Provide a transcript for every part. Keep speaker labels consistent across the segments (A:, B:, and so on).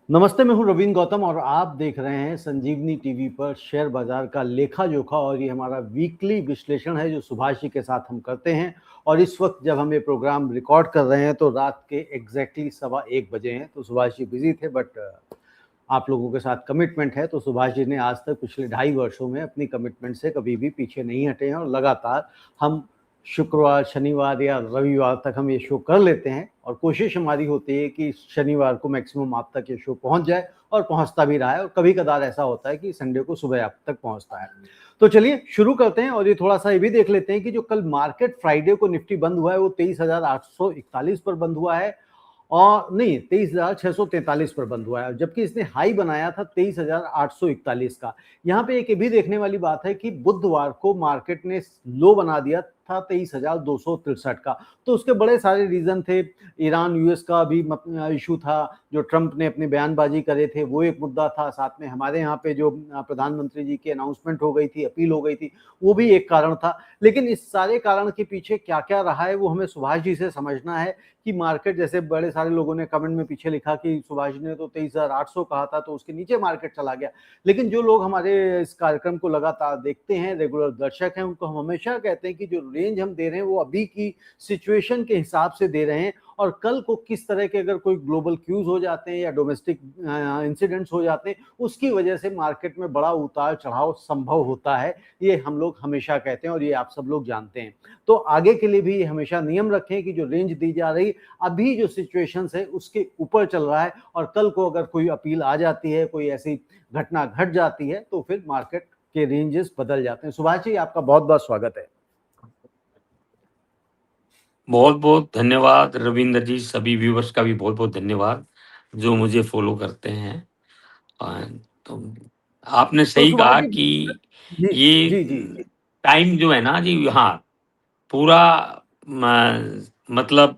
A: नमस्ते, मैं हूं रवीन गौतम और आप देख रहे हैं संजीवनी टीवी पर शेयर बाजार का लेखा जोखा। और ये हमारा वीकली विश्लेषण है जो सुभाष जी के साथ हम करते हैं। और इस वक्त जब हम ये प्रोग्राम रिकॉर्ड कर रहे हैं तो रात के एग्जैक्टली 1:15 बजे हैं। तो सुभाष जी बिजी थे, बट आप लोगों के साथ कमिटमेंट है। तो सुभाष जी ने आज तक पिछले 2.5 वर्षों में अपनी कमिटमेंट से कभी भी पीछे नहीं हटे हैं और लगातार हम शुक्रवार, शनिवार या रविवार तक हम ये शो कर लेते हैं। और कोशिश हमारी होती है कि शनिवार को मैक्सिमम आप तक ये शो पहुंच जाए, और पहुंचता भी रहा है। और कभी कदार ऐसा होता है कि संडे को सुबह आप तक पहुंचता है। तो चलिए शुरू करते हैं। और ये थोड़ा सा ये भी देख लेते हैं कि जो कल मार्केट फ्राइडे को निफ्टी बंद हुआ है वो 23,841 पर बंद हुआ है, और नहीं 23,643 पर बंद हुआ है, जबकि इसने हाई बनाया था 23,841 का। यहाँ पे एक ये भी देखने वाली बात है कि बुधवार को मार्केट ने लो बना दिया था 23,263 का। तो उसके बड़े सारे रीजन थे। ईरान यूएस का भी इशू था, जो ट्रंप ने अपनी बयानबाजी करे थे, वो एक मुद्दा था। साथ में हमारे यहाँ पे जो प्रधानमंत्री जी की अनाउंसमेंट हो गई थी, अपील हो गई थी, वो भी एक कारण था। लेकिन इस सारे कारण के पीछे क्या क्या रहा है वो हमें सुभाष जी से समझना है। कि मार्केट, जैसे बड़े सारे लोगों ने कमेंट में पीछे लिखा कि सुभाष जी ने तो 23,800 कहा था तो उसके नीचे मार्केट चला गया। लेकिन जो लोग हमारे इस कार्यक्रम को लगातार देखते हैं, रेगुलर दर्शक हैं, उनको हम हमेशा कहते हैं कि जो रेंज हम दे रहे हैं वो अभी की सिचुएशन के हिसाब से दे रहे हैं। और कल को किस तरह के अगर कोई ग्लोबल क्यूज हो जाते हैं या डोमेस्टिक इंसिडेंट्स हो जाते हैं, उसकी वजह से मार्केट में बड़ा उतार चढ़ाव संभव होता है। ये हम लोग हमेशा कहते हैं और ये आप सब लोग जानते हैं। तो आगे के लिए भी हमेशा नियम रखें कि जो रेंज दी जा रही अभी जो सिचुएशंस है उसके ऊपर चल रहा है। और कल को अगर कोई अपील आ जाती है, कोई ऐसी घटना घट जाती है, तो फिर मार्केट के रेंजेस बदल जाते हैं। सुभाष जी, आपका बहुत बहुत स्वागत है।
B: बहुत बहुत धन्यवाद रविंद्र जी, सभी व्यूवर्स का भी बहुत बहुत धन्यवाद जो मुझे फॉलो करते हैं। तो आपने
A: तो
B: सही
A: सुभाष
B: कहा
A: जी,
B: कि
A: जी
B: ये
A: जी जी
B: टाइम जो है ना जी, हाँ, पूरा मतलब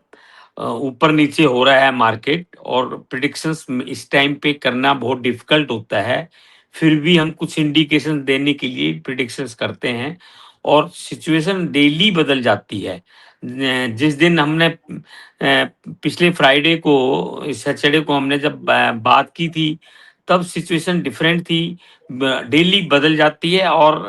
B: ऊपर नीचे हो रहा है मार्केट, और प्रिडिक्शंस इस टाइम पे करना बहुत डिफिकल्ट होता है। फिर भी हम कुछ इंडिकेशन देने के लिए प्रिडिक्शंस करते हैं, और सिचुएशन डेली बदल जाती है। जिस दिन हमने पिछले फ्राइडे को, सैटरडे को हमने जब बात की थी, तब सिचुएशन डिफरेंट थी। डेली बदल जाती है, और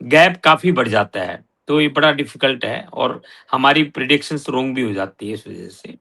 B: गैप काफी बढ़ जाता है। तो ये बड़ा डिफिकल्ट है, और हमारी प्रिडिक्शंस रॉन्ग भी हो जाती है इस वजह से।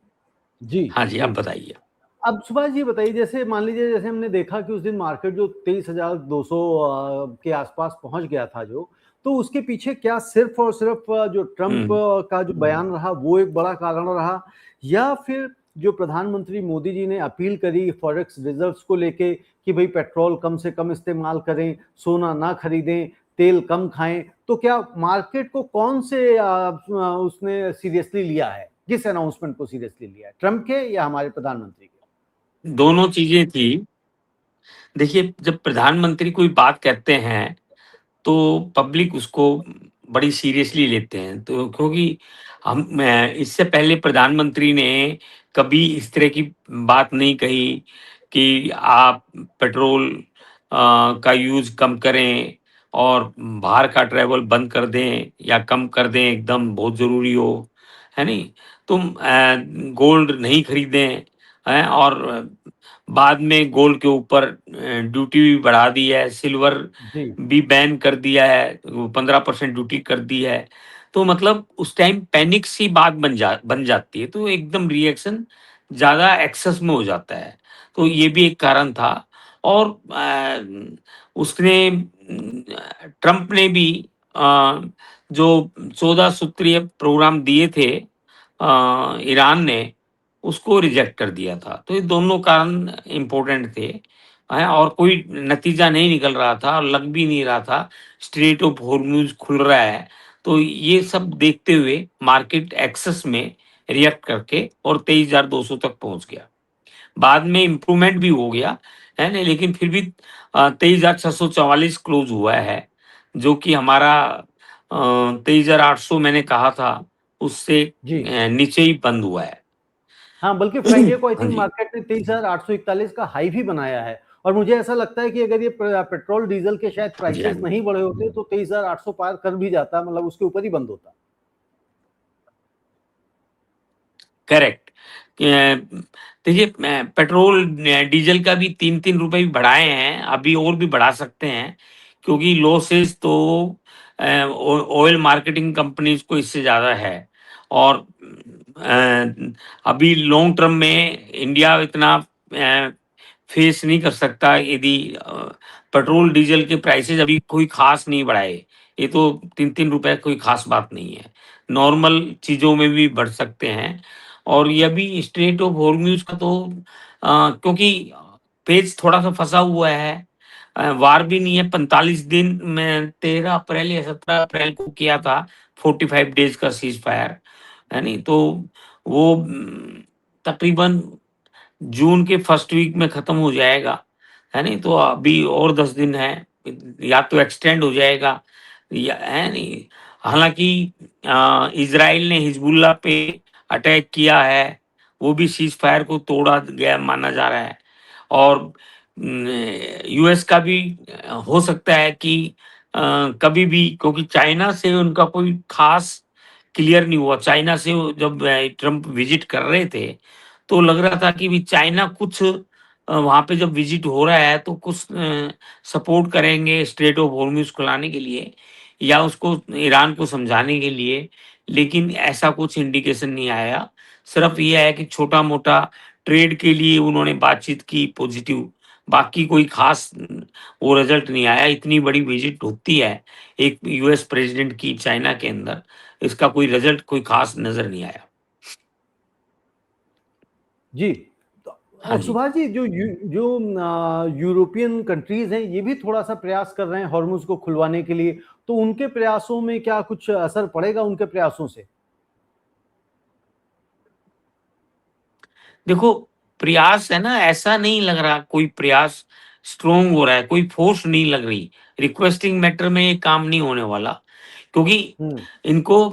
A: जी
B: हाँ जी,
A: जी।
B: आप बताइए।
A: अब सुभाष जी बताइए, जैसे मान लीजिए, जैसे हमने देखा कि उस दिन मार्केट जो 23,200 के आसपास पहुंच गया था, जो तो उसके पीछे क्या सिर्फ और सिर्फ जो ट्रंप
B: हम्म
A: का जो बयान रहा वो एक बड़ा कारण रहा, या फिर जो प्रधानमंत्री मोदी जी ने अपील करी फॉरेक्स रिजर्व्स को लेके कि भाई पेट्रोल कम से कम इस्तेमाल करें, सोना ना खरीदें, तेल कम खाएं, तो क्या मार्केट को कौन से उसने सीरियसली लिया है? किस अनाउंसमेंट को सीरियसली लिया है, ट्रंप के या हमारे प्रधानमंत्री के?
B: दोनों चीजें थी। देखिए, जब प्रधानमंत्री कोई बात कहते हैं तो पब्लिक उसको बड़ी सीरियसली लेते हैं। तो क्योंकि इससे पहले प्रधानमंत्री ने कभी इस तरह की बात नहीं कही कि आप पेट्रोल का यूज कम करें, और बाहर का ट्रैवल बंद कर दें या कम कर दें, एकदम बहुत ज़रूरी हो, है नहीं? तुम गोल्ड नहीं खरीदें, हैं? और बाद में गोल्ड के ऊपर ड्यूटी भी बढ़ा दी है, सिल्वर
A: जी
B: भी बैन कर दिया है, 15% ड्यूटी कर दी है। तो मतलब उस टाइम पैनिक सी बात बन जाती है, तो एकदम रिएक्शन ज़्यादा एक्सेस में हो जाता है। तो ये भी एक कारण था। और उसने ट्रंप ने भी जो 14 सूत्रीय प्रोग्राम दिए थे ईरान ने, उसको रिजेक्ट कर दिया था। तो ये दोनों कारण इम्पोर्टेंट थे, हैं? और कोई नतीजा नहीं निकल रहा था और लग भी नहीं रहा था। स्ट्रेट ऑफ हॉर्मूज खुल रहा है। तो ये सब देखते हुए मार्केट एक्सेस में रिएक्ट करके और 23,200 तक पहुंच गया। बाद में इम्प्रूवमेंट भी हो गया, है ना? लेकिन फिर भी 23,644 क्लोज हुआ है, जो कि हमारा 23,800 मैंने कहा था, उससे
A: जी।
B: नीचे ही बंद हुआ है।
A: हाँ, बल्कि फ्राइडे को आई
B: हाँ
A: थिंक
B: जी।
A: मार्केट ने 23,841 का हाई भी बनाया है। और मुझे ऐसा लगता है कि अगर ये पेट्रोल डीजल के शायद
B: हाँ जी, हाँ
A: प्राइसेस
B: जी।
A: नहीं बढ़े होते तो 23,800 पार कर भी जाता, मतलब उसके ऊपर ही बंद होता।
B: करेक्ट। देखिए पेट्रोल डीजल का भी 3-3 रुपए भी बढ़ाए हैं, अभी और भी बढ़ा सकते हैं, क्योंकि लॉसेस तो ऑयल मार्केटिंग कंपनीज को इससे ज़्यादा है। और अभी लॉन्ग टर्म में इंडिया इतना फेस नहीं कर सकता यदि पेट्रोल डीजल के प्राइसेस अभी कोई खास नहीं बढ़ाए। ये तो 3-3 रुपए कोई खास बात नहीं है, नॉर्मल चीज़ों में भी बढ़ सकते हैं। और ये अभी स्ट्रेट ऑफ हॉर्मज़ का तो क्योंकि पेच थोड़ा-सा फँसा हुआ है, वार भी नहीं है। 45 दिन में 13 अप्रैल या 17 अप्रैल को किया था 45 डेज़ का सीज़ फायर, है नहीं? तो वो तकरीबन जून के फर्स्ट वीक में खत्म हो जाएगा, है नहीं? तो अभी और 10 दिन है, या तो एक्सटेंड हो जाएगा या है नहीं? हालाँकि इज़राइल ने हिज़बुल्लाह पे अटैक किया है, वो भी सीज़ फायर को तोड़ा गया माना जा रहा है। और यूएस का भी हो सकता है कि कभी भी, क्योंकि चाइना से उनका कोई ख़ास क्लियर नहीं हुआ। चाइना से वो जब ट्रम्प विज़िट कर रहे थे, तो लग रहा था कि भी चाइना कुछ वहाँ पे जब विज़िट हो रहा है तो कुछ सपोर्ट करेंगे स्ट्रेट ऑफ हॉर्मुज़ खुलाने के लिए या उसको ईरान को समझाने के लिए, लेकिन ऐसा कुछ इंडिकेशन नहीं आया। सिर्फ़ ये है कि छोटा-मोटा ट्रेड के लिए उन्होंने बातचीत की पॉज़िटिव, बाकी कोई ख़ास वो रिज़ल्ट नहीं आया। इतनी बड़ी विज़िट होती है एक यूएस प्रेज़िडेंट की चाइना के अंदर, इसका कोई रिज़ल्ट कोई ख़ास नज़र नहीं आया।
A: जी। तो
B: हाँ
A: और
B: जी।
A: सुभाष जी, जो यूरोपियन कंट्रीज़ हैं, ये भी थोड़ा-सा प्रयास कर रहे हैं हॉर्मुज़ को खुलवाने के लिए, तो उनके प्रयासों में क्या कुछ असर पड़ेगा उनके प्रयासों से?
B: देखो, प्रयास है ना, ऐसा नहीं लग रहा कोई प्रयास स्ट्रॉन्ग हो रहा है, कोई फ़ोर्स नहीं लग रही। रिक्वेस्टिंग मैटर में ये काम नहीं होने वाला, क्योंकि
A: हुँ,
B: इनको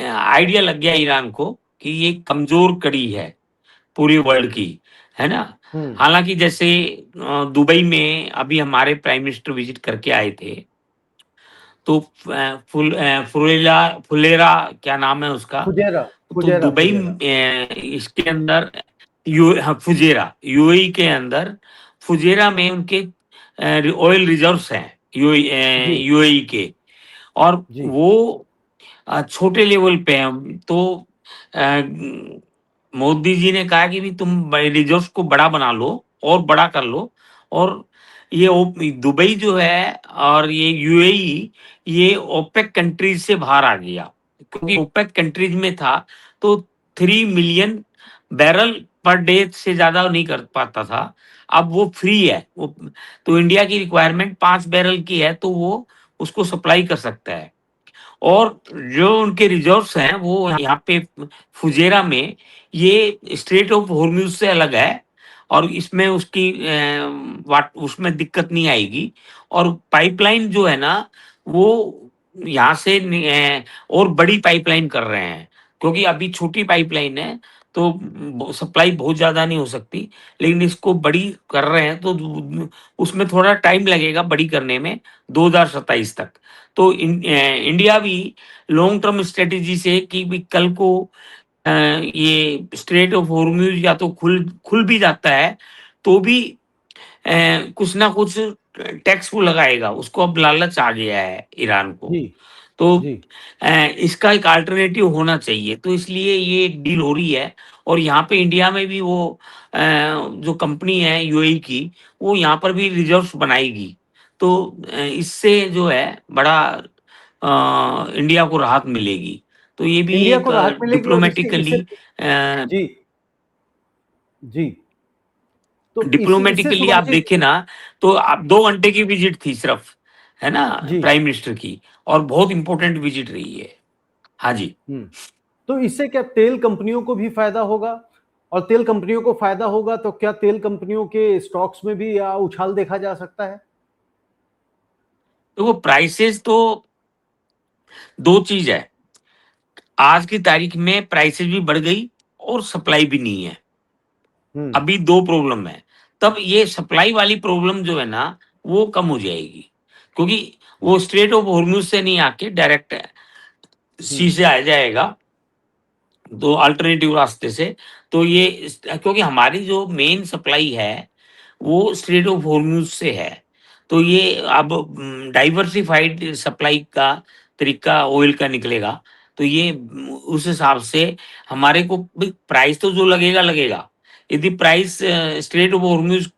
B: आइडिया लग गया ईरान को कि ये कमज़ोर कड़ी है पूरे वर्ल्ड की, है ना?
A: हुँ।
B: हालाँकि जैसे दुबई में अभी हमारे प्राइम मिनिस्टर विज़िट करके आए थे, तो फुलेरा क्या नाम है उसका?
A: फुजैरा,
B: तो
A: फुजैरा,
B: दुबई
A: फुजैरा।
B: इसके अंदर हाँ, फुजेरा यूएई के अंदर फुजेरा में उनके ऑयल रिजर्व्स हैं
A: जी,
B: यूएई के। और
A: जी,
B: वो छोटे लेवल पे हैं। तो अ, मोदी जी ने कहा कि भी तुम रिजर्व्स को बड़ा बना लो और बड़ा कर लो। और ये दुबई जो है और ये यूएई, ये ओपेक कंट्रीज से बाहर आ गया, क्योंकि ओपेक कंट्रीज में था तो 3 मिलियन बैरल पर डे से ज्यादा नहीं कर पाता था। अब वो फ्री है वो, तो इंडिया की रिक्वायरमेंट 5 बैरल की है तो वो उसको सप्लाई कर सकता है। और जो उनके रिजर्व्स हैं वो यहाँ पे फुजेरा में, ये स्ट्रेट ऑफ हॉर्मज़ से अलग है और इसमें उसकी वाट उसमें दिक्कत नहीं आएगी। और पाइपलाइन जो है ना, वो यहाँ से और बड़ी पाइपलाइन कर रहे हैं, क्योंकि अभी छोटी पाइपलाइन है तो सप्लाई बहुत ज़्यादा नहीं हो सकती, लेकिन इसको बड़ी कर रहे हैं तो उसमें थोड़ा टाइम लगेगा बड़ी करने में, 2027 तक। तो इंडिया भी लॉन्ग टर्म स्ट्रेटेजी से कि भी कल को ये स्ट्रेट ऑफ हॉर्मज़ या तो खुल भी जाता है, तो भी कुछ ना कुछ टैक्स वो लगाएगा, उसको अब लालच आ गया है ईरान को।
A: जी,
B: तो
A: जी।
B: इसका एक अल्टरनेटिव होना चाहिए, तो इसलिए ये एक डील हो रही है। और यहाँ पे इंडिया में भी वो जो कंपनी है यूएई की, वो यहाँ पर भी रिजर्व्स बनाएगी। तो इससे जो है बड़ा इंडिया को राहत मिलेगी। तो ये भी
A: इंडिया
B: एक
A: को राहत मिलेगी और इससे इससे
B: डिप्लोमैटिकली अ,
A: जी, जी। तो इससे
B: डिप्लोमैटिकली
A: सुभाष
B: आप
A: जी
B: देखें ना, तो आप 2 घंटे की विज़िट थी सिर्फ, है ना?
A: जी,
B: प्राइम मिनिस्टर की, और बहुत इम्पोर्टेंट विज़िट रही है। हाँ जी।
A: हुँ। तो इससे क्या तेल कंपनियों को भी फ़ायदा होगा? और तेल कंपनियों को फ़ायदा होगा तो क्या तेल कंपनियों के स्टॉक्स में भी उछाल देखा जा सकता है?
B: देखो, प्राइसेज़ तो 2 चीज़ है, आज की तारीख में प्राइसेज़ भी बढ़ गई और सप्लाई भी नहीं है।
A: हुँ,
B: अभी 2 प्रॉब्लम है। तब ये सप्लाई वाली प्रॉब्लम जो है ना, वो कम हो जाएगी, क्योंकि वो स्ट्रेट ऑफ हॉर्मज़ से नहीं आके डायरेक्ट
A: हुँ,
B: सी से आ जाएगा, तो अल्टरनेटिव रास्ते से। तो क्योंकि हमारी जो मेन सप्लाई है वो स्ट्रेट ऑफ हॉर्मूज से है। तो ये अब डाइवर्सिफाइड सप्लाई का तरीका ऑयल का निकलेगा। तो ये उस हिसाब से हमारे को प्राइस तो जो लगेगा लगेगा। यदि प्राइस स्ट्रेट ऑफ हॉर्मूज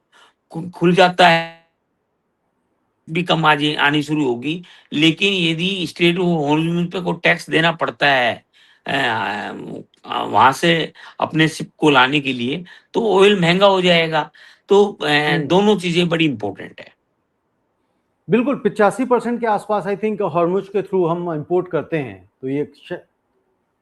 B: खुल जाता है भी कम आनी शुरू होगी। लेकिन यदि स्टेट हॉर्मोन पे को टैक्स देना पड़ता है वहां से अपने शिप को लाने के लिए, तो ऑयल महंगा हो जाएगा। तो दोनों चीजें बड़ी इंपॉर्टेंट है।
A: बिल्कुल 85% के आसपास आई थिंक हॉर्मुज के थ्रू हम इंपोर्ट करते हैं, तो ये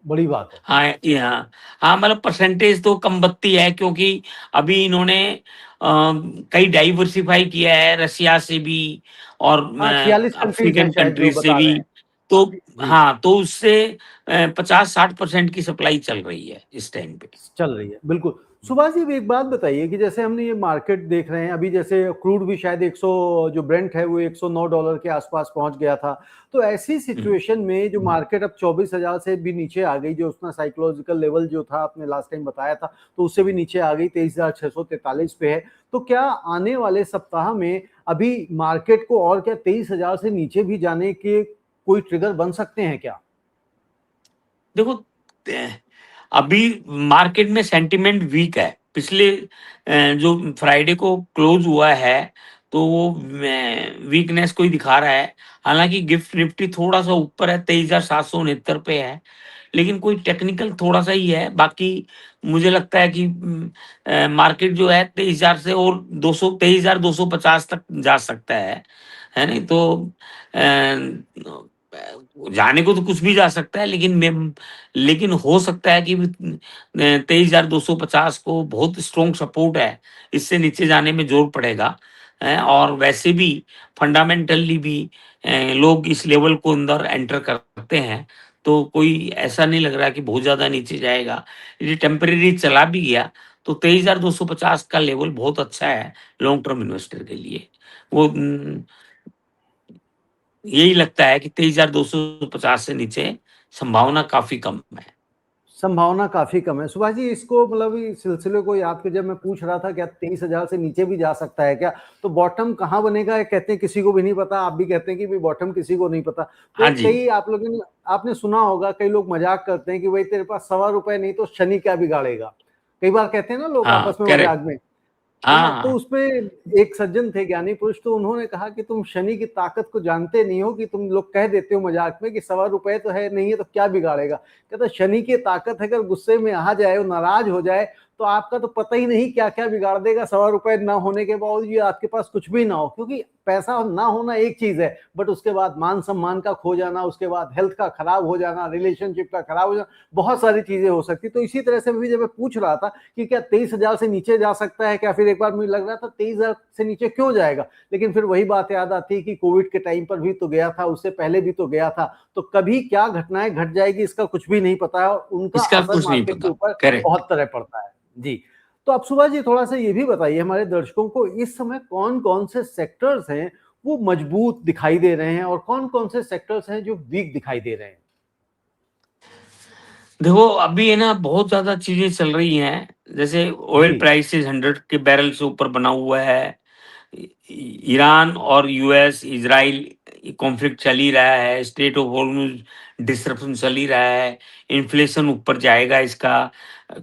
A: बड़ी बात है।
B: हाँ हाँ हाँ, मतलब परसेंटेज तो कम बत्ती है, क्योंकि अभी इन्होंने कई डाइवर्सिफाई किया है रसिया से भी और
A: हाँ, 46 कंट्रीज हैं
B: अफ्रीकन
A: शायद जो
B: कंट्रीज से
A: बता
B: भी।
A: रहे हैं।
B: तो
A: जी,
B: हाँ, तो उससे 50-60% की सप्लाई चल रही है इस टाइम पे।
A: चल रही है, बिल्कुल। सुभाष जी, एक बात बताइए कि जैसे हमने ये मार्केट देख रहे हैं अभी, जैसे क्रूड भी शायद 100, जो ब्रेंट है वो $109 के आसपास पहुंच गया था। तो ऐसी
B: हम्म,
A: सिचुएशन में जो मार्केट अब 24,000 से भी नीचे आ गई, जो उसका साइकोलॉजिकल लेवल जो था आपने लास्ट टाइम बताया था, तो उससे भी नीचे आ गई, 23,643 पे है। तो क्या आने वाले सप्ताह में अभी मार्केट को और क्या 23,000 से नीचे भी जाने के कोई ट्रिगर बन सकते हैं क्या?
B: देखो अभी मार्केट में सेंटिमेंट वीक है। पिछले जो फ्राइडे को क्लोज हुआ है तो वो वीकनेस कोई दिखा रहा है। हालांकि गिफ्ट निफ्टी थोड़ा सा ऊपर है, 23,769 पे है, लेकिन कोई टेक्निकल थोड़ा सा ही है। बाकी मुझे लगता है कि मार्केट जो है 23,000 से और 200 23,250 तक जा सकता है नहीं। तो जाने को तो कुछ भी जा सकता है, लेकिन हो सकता है कि 23,250 को बहुत स्ट्रॉन्ग सपोर्ट है, इससे नीचे जाने में जोर पड़ेगा। और वैसे भी फंडामेंटली भी लोग इस लेवल को अंदर एंटर करते हैं, तो कोई ऐसा नहीं लग रहा कि बहुत ज्यादा नीचे जाएगा। ये टेम्परेरी चला भी गया तो 23,250 का लेवल बहुत अच्छा है लॉन्ग टर्म इन्वेस्टर के लिए। वो यही लगता है कि 23,250 से नीचे संभावना काफी कम है।
A: संभावना काफी कम है। सुभाष जी, इसको मतलब इस सिलसिले को याद कर जब मैं पूछ रहा था क्या 23,000 से नीचे भी जा सकता है क्या, तो बॉटम कहाँ बनेगा ये कहते हैं किसी को भी नहीं पता, आप भी कहते हैं कि भाई बॉटम किसी को नहीं पता। तो
B: हाँ
A: एक
B: जी।
A: कई आप लोगों ने आपने सुना होगा, कई लोग मजाक करते हैं कि भाई तेरे पास ₹1.25 नहीं तो शनि क्या बिगाड़ेगा, कई बार कहते हैं ना लोग
B: हाँ
A: आपस में
B: करेक्ट।
A: मजाक में, है
B: हाँ
A: ना? तो
B: हाँ
A: उसमें एक सज्जन थे, ज्ञानी पुरुष, तो उन्होंने कहा कि तुम शनि की ताकत को जानते नहीं हो, कि तुम लोग कह देते हो मजाक में कि ₹1.25 तो है नहीं है तो क्या बिगाड़ेगा। कहता शनि की ताकत है, अगर गुस्से में आ जाए और नाराज हो जाए तो आपका तो पता ही नहीं क्या क्या बिगाड़ देगा। ₹1.25 ना होने के बावजूद आपके पास कुछ भी ना हो, क्योंकि पैसा ना होना एक चीज है, बट उसके बाद मान सम्मान का खो जाना, उसके बाद हेल्थ का खराब हो जाना, रिलेशनशिप का खराब हो जाना, बहुत सारी चीजें हो सकती। तो इसी तरह से भी जब मैं पूछ रहा था कि क्या 23,000 से नीचे जा सकता है क्या, फिर एक बार मुझे लग रहा था 23,000 से नीचे क्यों जाएगा, लेकिन फिर वही बात याद आती है कि कोविड के टाइम पर भी तो गया था, उससे पहले भी तो गया था। तो कभी क्या घटनाएं घट जाएगी इसका कुछ भी नहीं पता है, और उनका
B: इसका
A: असर
B: कुछ नहीं
A: मार्केट के
B: पता।
A: ऊपर
B: करेक्ट।
A: बहुत तरह पड़ता है। जी। तो अब सुभाष जी, थोड़ा सा ये भी बताइए हमारे दर्शकों को, इस समय कौन कौन से सेक्टर्स हैं वो मजबूत दिखाई दे रहे हैं, और कौन कौन से सेक्टर्स हैं जो वीक दिखाई दे रहे हैं?
B: देखो अभी है ना बहुत ज्यादा चीजें चल रही हैं। जैसे ऑयल
A: जी।
B: प्राइसेस 100 के बैरल से ऊपर बना हुआ है। ईरान और यूएस इजराइल कॉन्फ्लिक्ट चल ही रहा है, स्टेट ऑफ हॉर्मुज डिसरप्शन चल ही रहा है, इन्फ्लेशन ऊपर जाएगा, इसका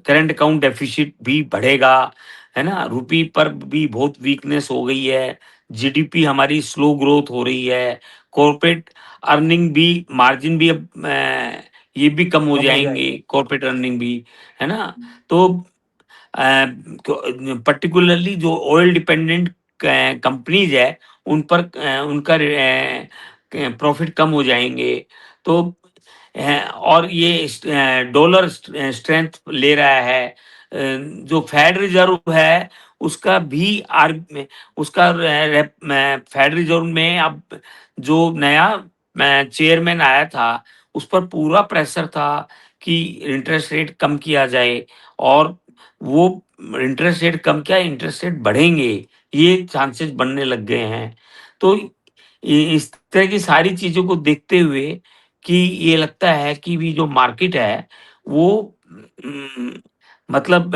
B: करंट अकाउंट डेफिसिट भी बढ़ेगा, है ना। रुपी पर भी बहुत वीकनेस हो गई है, जीडीपी हमारी स्लो ग्रोथ हो रही है, कॉर्पोरेट अर्निंग भी, मार्जिन भी अब ये भी कम हो
A: कम हो
B: जाएंगे,
A: जाएंगे।
B: कॉर्पोरेट अर्निंग भी, है ना। तो पर्टिकुलरली जो ऑयल डिपेंडेंट कंपनीज है उन पर उनका प्रॉफिट कम हो जाएंगे। तो और ये डॉलर स्ट्रेंथ ले रहा है। जो फेड रिजर्व है उसका भी उसका फेड रिजर्व में अब जो नया चेयरमैन आया था उस पर पूरा प्रेशर था कि इंटरेस्ट रेट कम किया जाए। और वो इंटरेस्ट रेट कम क्या, इंटरेस्ट रेट बढ़ेंगे, ये चांसेस बनने लग गए हैं। तो इस तरह की सारी चीजों को देखते हुए कि ये लगता है कि भी जो मार्केट है वो मतलब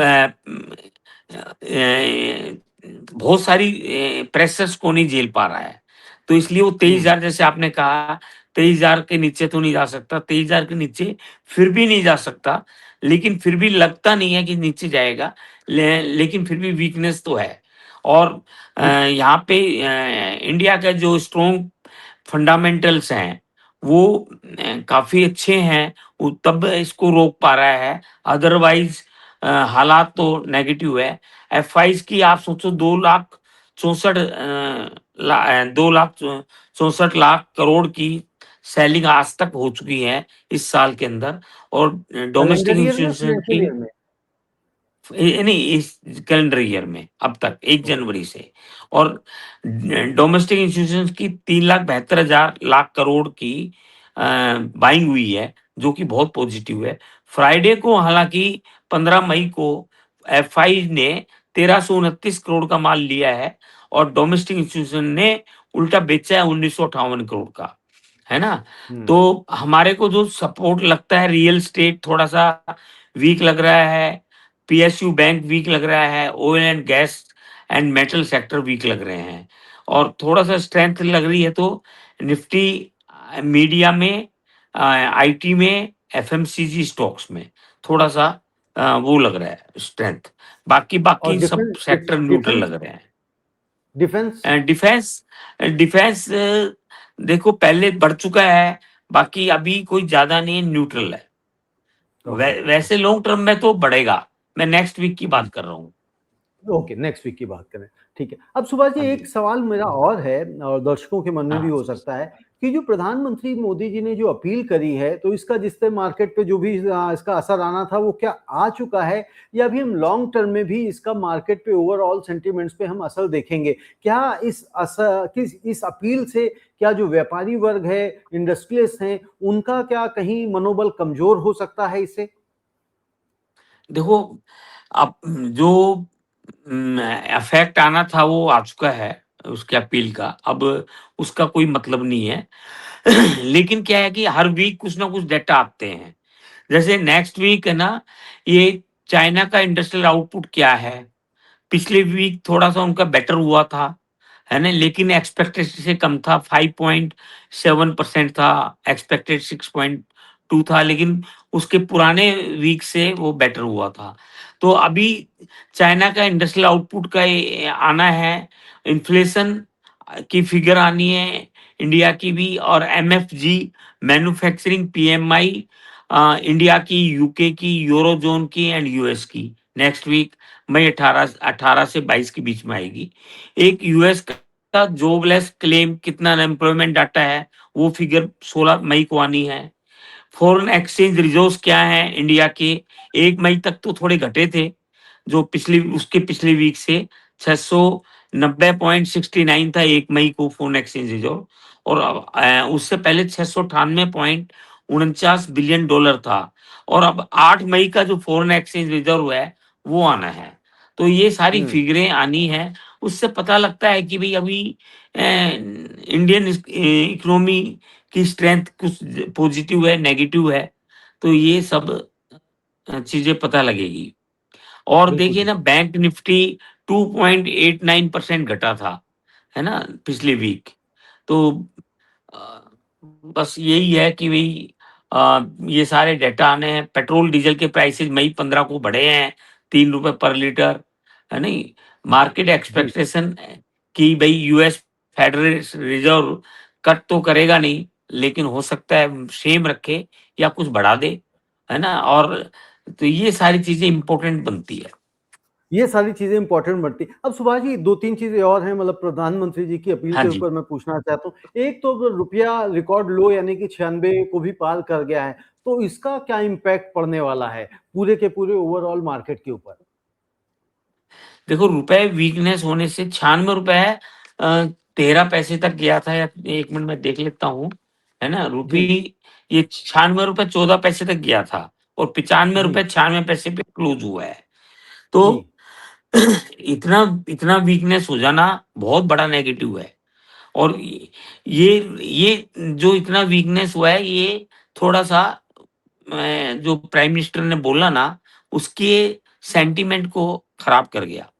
B: बहुत सारी प्रेशर्स को नहीं झेल पा रहा है। तो इसलिए वो 23,000 जैसे आपने कहा 23,000 के नीचे तो नहीं जा सकता, 23,000 के नीचे फिर भी नहीं जा सकता, लेकिन फिर भी लगता नहीं है कि नीचे जाएगा। लेकिन फिर भी वीकनेस तो है। और यहाँ पे इंडिया का जो स्ट्रॉन्ग फंडामेंटल्स हैं वो काफ़ी अच्छे हैं, वो तब इसको रोक पा रहा है। अदरवाइज़ हालात तो नेगेटिव है। एफआईज़ की आप सोचो 2 लाख 64 2 लाख 64 लाख करोड़ की सेलिंग आज तक हो चुकी है इस साल के अंदर। और डोमेस्टिक
A: कैलेंडर ईयर में,
B: इंस्टीट्यूशन
A: फाइनेंशियल
B: की
A: ईयर में?
B: नहीं, इस कैलेंडर ईयर में अब तक 1
A: ओके।
B: जनवरी से। और डोमेस्टिक इंस्टीट्यूशंस की 3,72,000 लाख करोड़ की बाइंग हुई है, जो कि बहुत पॉजिटिव है। फ्राइडे को हालाँकि 15 मई को एफआई ने 1,329 करोड़ का माल लिया है और डोमेस्टिक इंस्टीट्यूशन ने उल्टा बेचा है 1,958 करोड़ का, है ना?
A: हम्म।
B: तो हमारे को जो सपोर्ट लगता है रियल एस्टेट थोड़ा-सा वीक लग रहा है, पीएसयू बैंक वीक लग रहा है, oil and gas and metal sector weak लग रहे हैं। और थोड़ा-सा स्ट्रेंथ लग रही है तो निफ्टी मीडिया में, आईटी में, एफएमसीजी स्टॉक्स में थोड़ा-सा वो लग रहा है स्ट्रेंथ। बाकी
A: और
B: बाकी सब सेक्टर न्यूट्रल
A: डिफेंस
B: लग रहे हैं।
A: डिफेंस।
B: डिफेंस डिफेंस देखो पहले बढ़ चुका है, बाकी अभी कोई ज़्यादा नहीं है, न्यूट्रल है।
A: ओके।
B: वैसे लॉन्ग टर्म में तो बढ़ेगा। मैं नेक्स्ट वीक की
A: ओके।
B: बात कर रहा हूँ।
A: ओके, नेक्स्ट वीक की बात करें। ठीक है। अब सुभाष जी,
B: हाँ
A: एक
B: जी।
A: सवाल मेरा और है और दर्शकों के मन में भी
B: हाँ।
A: हो सकता है कि जो प्रधानमंत्री मोदी जी ने जो अपील करी है, तो इसका जिससे मार्केट पे जो भी इसका असर आना था वो क्या आ चुका है, या अभी हम लॉन्ग टर्म में भी इसका मार्केट पे ओवरऑल सेंटिमेंट्स पे हम असर देखेंगे? क्या इस अपील से क्या जो व्यापारी वर्ग है, इंडस्ट्रियलिस्ट हैं, उनका क्या कहीं मनोबल कमजोर हो सकता है इससे?
B: देखो, अब जो इफ़ेक्ट आना था वो आ चुका है, उसके अपील का। अब उसका कोई मतलब नहीं है। लेकिन क्या है कि हर वीक कुछ ना कुछ डेटा आते हैं। जैसे नेक्स्ट वीक है ना, ये चाइना का इंडस्ट्रियल आउटपुट क्या है? पिछले वीक थोड़ा-सा उनका बेटर हुआ था, है ना? लेकिन एक्सपेक्टेड से कम था, 5.7% था, एक्सपेक्टेड 6.2 था, लेकिन उसके पुराने वीक से वो बेटर हुआ था। तो अभी चाइना का इंडस्ट्रियल आउटपुट का ये आना है, इन्फ्लेशन की फिगर आनी है, इंडिया की भी। और एमएफजी मैन्युफैक्चरिंग पीएमआई इंडिया की, यूके की, यूरो ज़ोन की एंड यूएस की नेक्स्ट वीक मई 18 से 22 के बीच में आएगी। एक यूएस का जॉबलेस क्लेम कितना अनएम्प्लॉयमेंट डाटा है, वो फिगर 16 मई को आनी है। फॉरेन एक्सचेंज रिजर्व्स क्या हैं इंडिया के, 1 मई तक तो थोड़े घटे थे, जो पिछले वीक से 690.69 था 1 मई को फॉरेन एक्सचेंज रिजर्व। और उससे पहले 698.49 बिलियन डॉलर था। और अब 8 मई का जो फॉरेन एक्सचेंज रिजर्व है, वो आना है। तो ये सारी
A: हम्म।
B: फिगरें आनी हैं, उससे पता लगता है कि भई अभी इंडियन इकोनॉमी की स्ट्रेंथ कुछ पॉजिटिव है, नेगेटिव है, तो ये सब चीज़ें पता लगेगी। और
A: बिल्कुल
B: देखिए
A: ठीक।
B: ना, बैंक निफ्टी 2.89% घटा था, है ना? पिछले वीक। तो अ, बस यही है कि भई ये सारे डेटा आने हैं। पेट्रोल डीजल के प्राइसेज़ मई 15 को बढ़े हैं, ₹3 पर लीटर, है नहीं? मार्केट
A: जी।
B: एक्सपेक्टेशन कि भई यूएस फेडरल रिज़र्व कट तो करेगा नहीं, लेकिन हो सकता है सेम रखे या कुछ बढ़ा दे, है ना? और तो ये सारी चीज़ें इम्पोर्टेंट बनती है।
A: ये सारी चीजें इंपॉर्टेंट बढ़ती। अब सुभाष जी, दो तीन चीजें और हैं, मतलब प्रधानमंत्री जी की अपील
B: हाँ
A: के
B: जी।
A: ऊपर मैं पूछना चाहता हूँ। एक तो अगर रुपया रिकॉर्ड लो यानी कि 96 को भी पार कर गया है, तो इसका क्या इम्पैक्ट पड़ने वाला है पूरे के पूरे ओवरऑल मार्केट के ऊपर?
B: देखो, रुपए वीकनेस होने से ₹96 13 पैसे तक गया था, या 1 मिनट में देख लेता हूँ, है ना?
A: जी।
B: ये ₹96 14 पैसे तक गया था और
A: जी।
B: ₹95 96 पैसे पे क्लोज़ हुआ है।
A: जी।
B: तो इतना इतना वीकनेस हो जाना बहुत बड़ा नेगेटिव है। और ये जो इतना वीकनेस हुआ है, ये थोड़ा-सा जो प्राइम मिनिस्टर ने बोला ना, उसके सेंटीमेंट को खराब कर गया।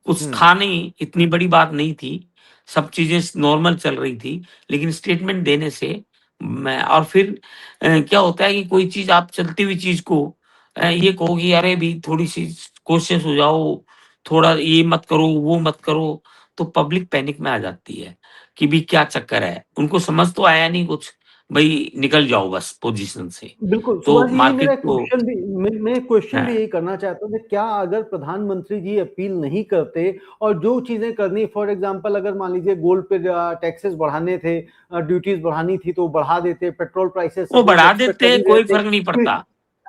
B: कुछ था
A: हम्म।
B: नहीं, इतनी बड़ी बात नहीं थी, सब चीज़ें नॉर्मल चल रही थी, लेकिन स्टेटमेंट देने से मैं और फिर क्या होता है कि कोई चीज़ आप चलती हुई चीज़ को ये कहो कि अरे भई थोड़ी-सी कॉशियस हो जाओ, थोड़ा ये मत करो, वो मत करो, तो पब्लिक पैनिक में आ जाती है कि भई क्या चक्कर है? उनको समझ तो आया नहीं कुछ, भई निकल जाओ बस पोज़ीशन से।
A: बिल्कुल,
B: तो
A: सुभाष जी यही मेरा
B: मार्केट को
A: क्वेश्चन भी मैं क्वेश्चन भी
B: हाँ,
A: यही करना चाहता हूँ कि क्या अगर प्रधानमंत्री जी अपील नहीं करते और जो चीज़ें करनी फॉर एग्ज़ाम्पल अगर मान लीजिए गोल्ड पे टैक्सेस बढ़ाने थे ड्यूटीज़ बढ़ानी थी तो वो बढ़ा देते, पेट्रोल प्राइसेस
B: वो
A: सब लोग
B: बढ़ा
A: एक्सपेक्ट कर
B: देते,
A: ही रहे
B: कोई
A: थे
B: फ़र्क नहीं
A: कि
B: पड़ता।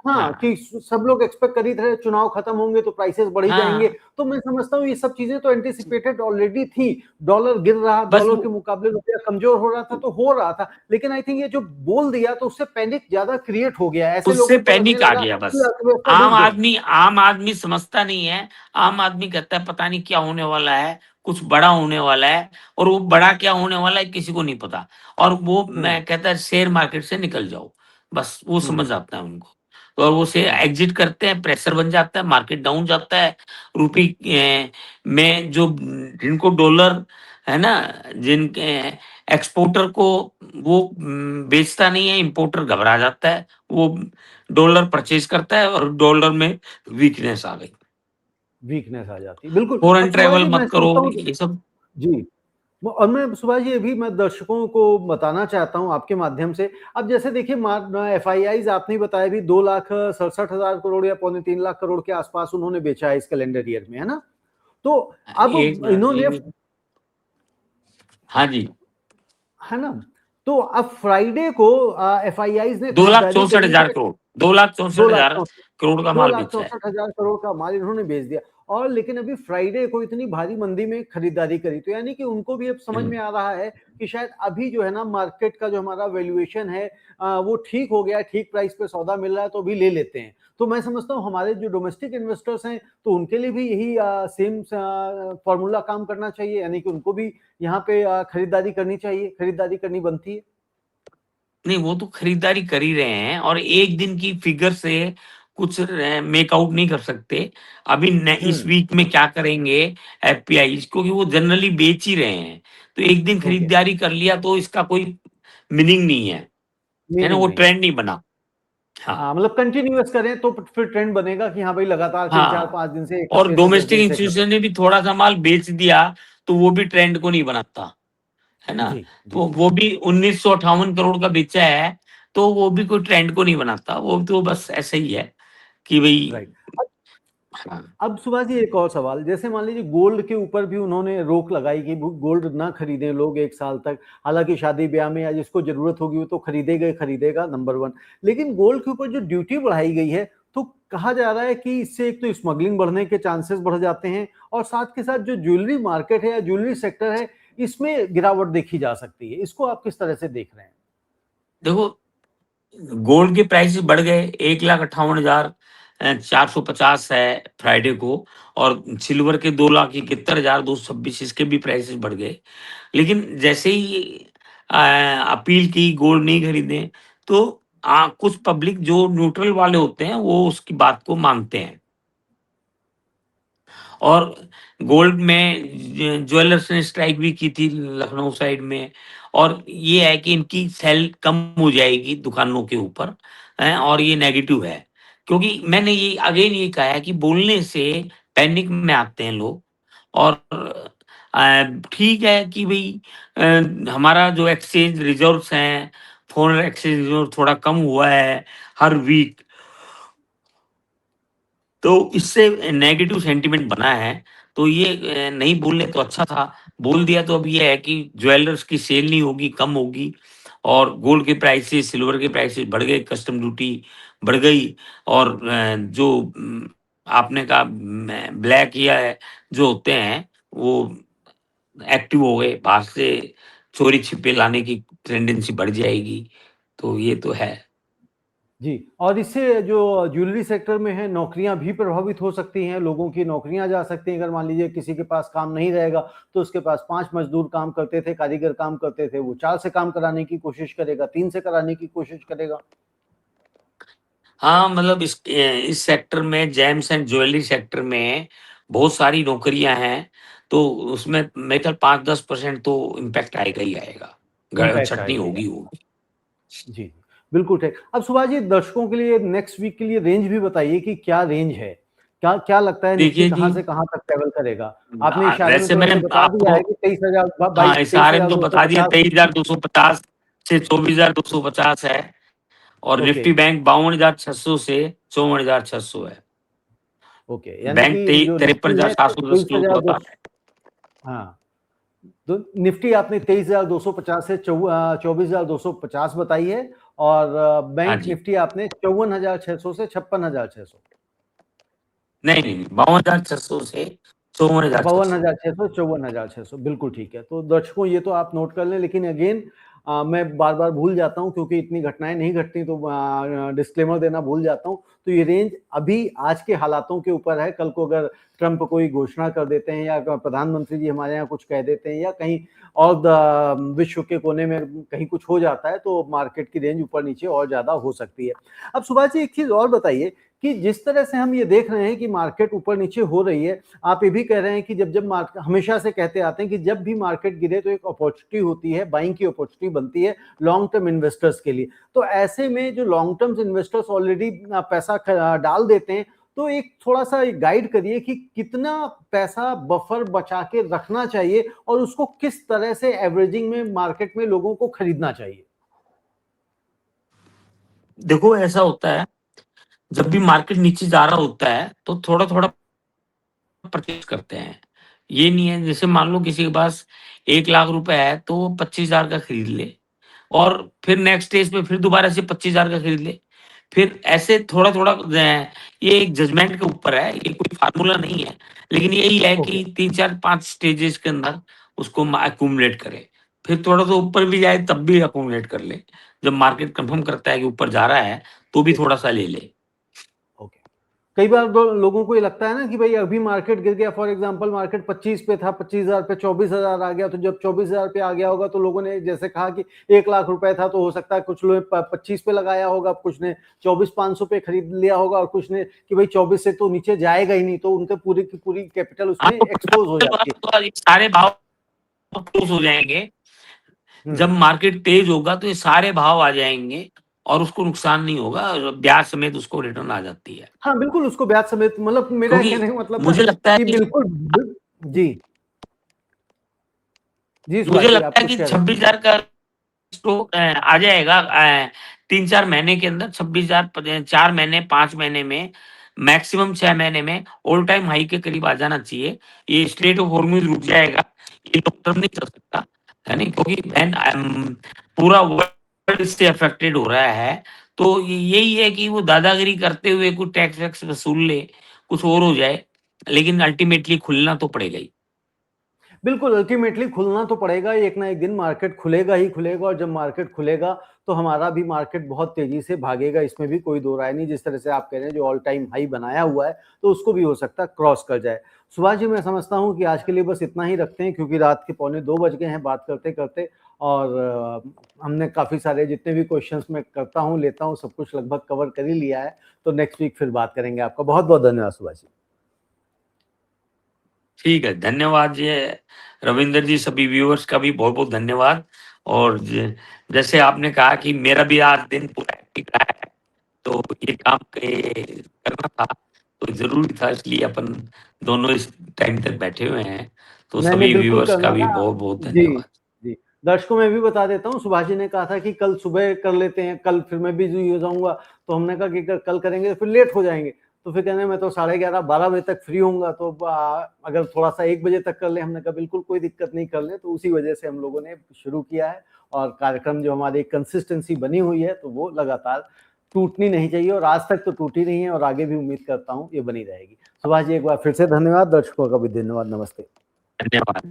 A: हाँ,
B: हाँ,
A: कि सब लोग एक्सपेक्ट कर ही थे चुनाव खत्म होंगे तो प्राइसेस बढ़ ही जाएँगे।
B: हाँ,
A: तो मैं समझता हूँ ये सब चीज़ें तो एंटीसिपेटेड ऑलरेडी थी। डॉलर गिर रहा,
B: बस
A: डॉलर
B: वो
A: के मुकाबले रुपया कमज़ोर हो रहा था तो हो रहा था। लेकिन आई थिंक ये जो बोल दिया तो उससे पैनिक ज़्यादा क्रिएट हो गया। ऐसे
B: उससे
A: लोगों को लगने
B: पैनिक आ
A: लगा
B: गया
A: कि
B: बस।
A: अर्थव्यवस्था डूब गई।
B: आम आदमी समझता नहीं है, आम आदमी कहता है पता नहीं क्या होने वाला है, कुछ बड़ा होने वाला है और वो बड़ा क्या होने वाला है किसी को नहीं पता। और वो
A: हुँ,
B: मैं कहता है शेयर मार्केट से निकल जाओ, बस वो
A: हुँ,
B: समझ आता है उनको। तो और वो से
A: हुँ,
B: एग्ज़िट करते हैं, प्रेशर बन जाता है, मार्केट डाउन जाता है, रुपये में जो जिनको डॉलर है ना, जिनके एक्सपोर्टर को वो बेचता नहीं है, इंपोर्टर घबरा जाता है, वो डॉलर परचेज़ करता है और डॉलर में वीकनेस आ गई।
A: वीकनेस आ जाती है। बिल्कुल, अब
B: फ़ॉरेन
A: सुभाष
B: ट्रैवल
A: जी मैं
B: मत करो,
A: समझता हूँ
B: ये सब
A: जी। और मैं सुभाष जी अभी मैं दर्शकों को बताना चाहता हूँ आपके माध्यम से। अब जैसे देखिए एफआईआईज़ आपने ही बताया अभी 2,67,000 करोड़ या पौने 3 लाख करोड़ के आसपास उन्होंने बेचा है इस कैलेंडर ईयर में, है ना? तो
B: एक
A: अब
B: मिनट
A: इन्होंने
B: हाँ जी,
A: है ना? तो अब फ्राइडे को एफआईआईज़ ने
B: 2 लाख
A: खरीदारी
B: 64
A: करी
B: हज़ार
A: है
B: करोड़, 2 लाख
A: 2
B: 64
A: लाख
B: हज़ार
A: 64
B: करोड़ का
A: 2
B: माल
A: लाख
B: बेचा है।
A: 64,000 करोड़ का माल इन्होंने बेच दिया और लेकिन अभी फ्राइडे को इतनी भारी मंदी में खरीदारी करी, तो यानी कि उनको भी अब समझ
B: हुँ,
A: में आ रहा है कि शायद अभी जो है ना मार्केट का जो हमारा वैल्यूएशन है वो ठीक हो गया है, ठीक प्राइस पे सौदा मिल रहा है तो अभी ले लेते हैं। तो मैं समझता हूँ हमारे जो डोमेस्टिक इन्वेस्टर्स हैं, तो उनके लिए भी यही सेम फॉर्मूला काम करना चाहिए, यानी कि उनको भी यहाँ पे खरीदारी करनी चाहिए, खरीदारी करनी बनती है।
B: नहीं वो तो खरीदारी कर ही रहे हैं और एक दिन की फ़िगर से कुछ मेक आउट नहीं कर सकते। अभी न इस
A: हुँ,
B: वीक में क्या करेंगे एफपीआईज़ क्योंकि वो जनरली बेच ही रहे हैं। तो एक दिन
A: ओके,
B: खरीदारी कर लिया तो इसका कोई मीनिंग नहीं है ना?
A: मीनिंग
B: वो
A: नहीं है।
B: ट्रेंड नहीं बना। हाँ,
A: हाँ, मतलब कंटिन्यूअस करें तो फिर ट्रेंड बनेगा कि हाँ भाई लगातार 3, 4,
B: हाँ
A: 5 दिन से 1
B: और
A: हफ्ते से 10
B: डोमेस्टिक
A: दिन से कर रहे
B: इंस्टीट्यूशन ने भी थोड़ा-सा माल बेच दिया, तो वो भी ट्रेंड को नहीं बनाता, है
A: हैं।
B: ना?
A: जी, जी,
B: तो वो भी 1958 करोड़ का बेचा है, तो वो भी कोई ट्रेंड को नहीं बनाता, वो तो बस ऐसे ही है कि भई
A: राइट।
B: हाँ,
A: अब सुभाष जी एक और सवाल, जैसे मान लीजिए गोल्ड के ऊपर भी उन्होंने रोक लगाई कि गोल्ड ना खरीदें लोग 1 साल तक। हालाँकि शादी-ब्याह में या जिसको ज़रूरत होगी वो तो खरीदेगा ही खरीदेगा नंबर 1। लेकिन गोल्ड के ऊपर जो ड्यूटी बढ़ाई गई है, तो कहा जा रहा है कि इससे एक तो स्मगलिंग बढ़ने के चांसेस बढ़ जाते हैं और साथ के साथ जो ज्वेलरी मार्केट है या ज्वेलरी सेक्टर है, इसमें गिरावट देखी जा सकती है। इसको आप किस तरह से देख रहे हैं?
B: देखो गोल्ड के प्राइसेज़ बढ़ गए 1,58,450 है फ्राइडे को और सिल्वर के 2,71,226 इसके भी प्राइसेज़ बढ़ गए। लेकिन जैसे ही अपील की गोल्ड नहीं खरीदें, तो कुछ पब्लिक जो न्यूट्रल वाले होते हैं, वो उसकी बात को मानते हैं। और गोल्ड में ज्वेलर्स ने स्ट्राइक भी की थी लखनऊ साइड में और ये है कि इनकी सेल कम हो जाएगी दुकानों के ऊपर हैं और ये नेगेटिव है। क्योंकि मैंने ये अगेन ये कहा है कि बोलने से पैनिक में आते हैं लोग और ठीक है कि भई हमारा जो एक्सचेंज रिज़र्व्स हैं, फ़ॉरेन एक्सचेंज रिज़र्व थोड़ा कम हुआ है हर वीक तो इससे नेगेटिव सेंटीमेंट बना है, तो ये नहीं बोले तो अच्छा था। बोल दिया तो अब ये है कि ज्वेलर्स की सेल नहीं होगी, कम होगी और गोल्ड के प्राइसेस, सिल्वर के प्राइसेस बढ़ गए, कस्टम ड्यूटी बढ़ गई और जो आपने कहा ब्लैक या जो होते हैं, वो एक्टिव हो गए, बाहर से चोरी-छिपे लाने की टेंडेंसी बढ़ जाएगी। तो ये तो है।
A: जी, और इससे जो ज्वेलरी सेक्टर में है, नौकरियाँ भी प्रभावित हो सकती हैं, लोगों की नौकरियाँ जा सकती हैं। अगर मान लीजिए किसी के पास काम नहीं रहेगा, तो उसके पास 5 मज़दूर काम करते थे, कारीगर काम करते थे, वो 4 से काम कराने की कोशिश करेगा, 3 से कराने की कोशिश करेगा।
B: हाँ, मतलब इस सेक्टर में, जेम्स एंड ज्वेलरी सेक्टर में बहुत सारी नौकरियाँ हैं, तो उसमें मेरे ख्याल 5-10% तो इम्पैक्ट आएगा ही आएगा।
A: इम्पैक्ट
B: छँटनी
A: आएगा ही
B: होगी
A: आएगा।
B: होगी।
A: जी, जी, बिल्कुल ठीक। अब सुभाष जी, दर्शकों के लिए नेक्स्ट वीक के लिए रेंज भी बताइए कि क्या रेंज है? क्या क्या लगता है निफ्टी
B: देखिए
A: कहाँ
B: जी,
A: से कहाँ तक ट्रैवल करेगा? आपने इशारे में
B: वैसे
A: तो
B: मैंने
A: वैसे बता दिया
B: आपको
A: है कि 23,000
B: हाँ, SRM तो बता दिया
A: 23,250।
B: 23,250 से 24,250 है और
A: ओके,
B: निफ्टी बैंक 52,600 से 54,600 है।
A: ओके, यानी
B: बैंक
A: कि जो निफ्टी है
B: 23,710 क्लोज हुआ
A: 23,200।
B: था।
A: हाँ, तो निफ्टी आपने 23,250 से 24,250 बताई है और
B: हाँ
A: बैंक
B: जी।
A: निफ्टी आपने 54,600 से 56,600।
B: नहीं, नहीं, 52,600 से 54,600।
A: 52,600, 54,600, बिल्कुल ठीक है। तो दर्शकों ये तो आप नोट कर लें, लेकिन अगेन मैं बार-बार भूल जाता हूँ क्योंकि इतनी घटनाएँ नहीं घटती, तो डिस्क्लेमर देना भूल जाता हूँ। तो ये रेंज अभी आज के हालातों के ऊपर है। कल को अगर ट्रंप कोई घोषणा कर देते हैं या प्रधानमंत्री जी हमारे यहाँ कुछ कह देते हैं या कहीं और विश्व के कोने में कहीं कुछ हो जाता है, तो मार्केट की रेंज ऊपर-नीचे और ज़्यादा हो सकती है। अब सुभाष जी एक चीज़ और बताइए कि जिस तरह से हम ये देख रहे हैं कि मार्केट ऊपर-नीचे हो रही है, आप ये भी कह रहे हैं कि जब मार्केट हमेशा से कहते आते हैं कि जब भी मार्केट गिरे तो एक अपॉर्चुनिटी होती है, बाइंग की अपॉर्चुनिटी बनती है लॉन्ग टर्म इन्वेस्टर्स के लिए। तो ऐसे में जो लॉन्ग टर्म इन्वेस्टर्स ऑलरेडी पैसा डाल देते हैं, तो एक थोड़ा-सा गाइड करिए कि कितना पैसा बफर बचा के रखना चाहिए और उसको किस तरह से एवरेजिंग में मार्केट में लोगों को खरीदना चाहिए?
B: देखो ऐसा होता है, जब भी मार्केट नीचे जा रहा होता है, तो थोड़ा-थोड़ा परचेज़ करते हैं। ये नहीं है जैसे मान लो किसी के पास 1 लाख रुपए है, तो वो 25,000 का खरीद ले और फिर नेक्स्ट स्टेज पे फिर दोबारा से 25,000 का खरीद ले। फिर ऐसे थोड़ा-थोड़ा ये एक जजमेंट के ऊपर है, ये कोई फ़ॉर्मूला नहीं है। लेकिन यही है
A: ओके।
B: कि 3, 4, 5 स्टेजेस के अंदर उसको एक्यूमुलेट करे। फिर थोड़ा-सा ऊपर भी जाए तब भी एक्यूमुलेट कर ले। जब मार्केट कन्फर्म करता है कि ऊपर जा रहा है, तो भी
A: ओके।
B: थोड़ा-सा ले ले।
A: ओके। कई बार लोगों को ये लगता है ना कि भाई अभी मार्केट गिर गया, फॉर एग्जांपल मार्केट 25 पे था, 25,000 पे 24,000 आ गया, तो जब 24,000 पे आ गया होगा तो लोगों ने जैसे कहा कि 1 लाख रुपए था, तो हो सकता है कुछ लोग 25 पे लगाया होगा, कुछ ने 24,500 पे खरीद लिया होगा और कुछ ने कि भाई 24 से तो नीचे जाएगा ही नहीं, तो उनके पूरी की पूरी कैपिटल
B: हाँ,
A: उसमें
B: तो
A: एक्सपोज हो जाती है।
B: तो ये सारे भाव क्लोज़ हो जाएँगे। जब
A: हम्म।
B: मार्केट तेज होगा तो ये सारे भाव आ जाएँगे और उसको नुकसान नहीं होगा और ब्याज समेत उसको रिटर्न आ जाती है।
A: हाँ, बिल्कुल उसको ब्याज समेत, मतलब मेरा
B: क्योंकि
A: कहने का मतलब था
B: मुझे लगता है
A: कि
B: कि
A: बिल्कुल जी। जी
B: मुझे
A: सुभाष जी, आप
B: लगता है
A: कुछ
B: कि
A: कह रहे थे।
B: 26,000 का स्टॉक आ जाएगा 3-4 महीने के अंदर 26,000 4 महीने, 5 महीने में, मैक्सिमम 6 महीने में ऑल टाइम हाई के करीब आ जाना चाहिए। ये स्ट्रेट ऑफ हॉर्मज़ रुक जाएगा, ये लॉन्ग टर्म नहीं चल सकता, है नहीं? क्योंकि पूरा वर्ल्ड इससे अफेक्टेड हो रहा है। तो यही है कि वो दादागिरी करते हुए कुछ टैक्स वैक्स वसूल ले, कुछ और हो जाए, लेकिन अल्टीमेटली खुलना तो पड़ेगा ही।
A: बिल्कुल, अल्टीमेटली खुलना तो पड़ेगा ही, एक ना एक दिन मार्केट खुलेगा ही खुलेगा और जब मार्केट खुलेगा तो हमारा भी मार्केट बहुत तेज़ी से भागेगा, इसमें भी कोई दो राय नहीं। जिस तरह से आप कह रहे हैं जो ऑल टाइम हाई बनाया हुआ है, तो उसको भी हो सकता है क्रॉस कर जाए। सुभाष जी, मैं समझता हूँ कि आज के लिए बस इतना ही रखते हैं क्योंकि रात के पौने 2 बज गए हैं बात करते-करते और हमने काफ़ी सारे जितने भी क्वेश्चंस मैं करता हूँ, लेता हूँ, सब कुछ लगभग कवर कर ही लिया है। तो नेक्स्ट वीक फिर बात करेंगे। आपका बहुत-बहुत धन्यवाद सुभाष जी।
B: ठीक है, धन्यवाद जी रविंदर जी, सभी व्यूअर्स का भी बहुत-बहुत धन्यवाद और जैसे आपने कहा कि मेरा भी आज दिन पूरा हेक्टिक रहा है, तो ये काम करना था, तो ज़रूरी था इसलिए अपन दोनों इस टाइम तक बैठे हुए हैं, तो
A: नहीं, नहीं,
B: सभी
A: बिल्कुल
B: व्यूअर्स का
A: करना
B: भी
A: था।
B: बहुत-बहुत
A: जी,
B: धन्यवाद।
A: जी। दर्शकों में भी बता देता हूँ, सुभाष जी ने कहा था कि कल सुबह कर लेते हैं, कल फिर मैं बिज़ी हो जाऊँगा, तो हमने कहा कि कल करेंगे तो फिर लेट हो जाएँगे। तो फिर कह रहे हैं मैं तो 11:30 12 बजे तक फ्री होऊँगा, तो अगर थोड़ा-सा 1 बजे तक कर लें, हमने कहा बिल्कुल कोई दिक्कत नहीं, कर लें। तो उसी वजह से हम लोगों ने शुरू किया है और कार्यक्रम जो हमारी कंसिस्टेंसी बनी हुई है, तो वो लगातार टूटनी नहीं चाहिए और आज तक तो टूटी नहीं है और आगे भी उम्मीद करता हूँ ये बनी रहेगी। सुभाष जी, एक बार फिर से धन्यवाद, दर्शकों का भी धन्यवाद। नमस्ते।
B: धन्यवाद।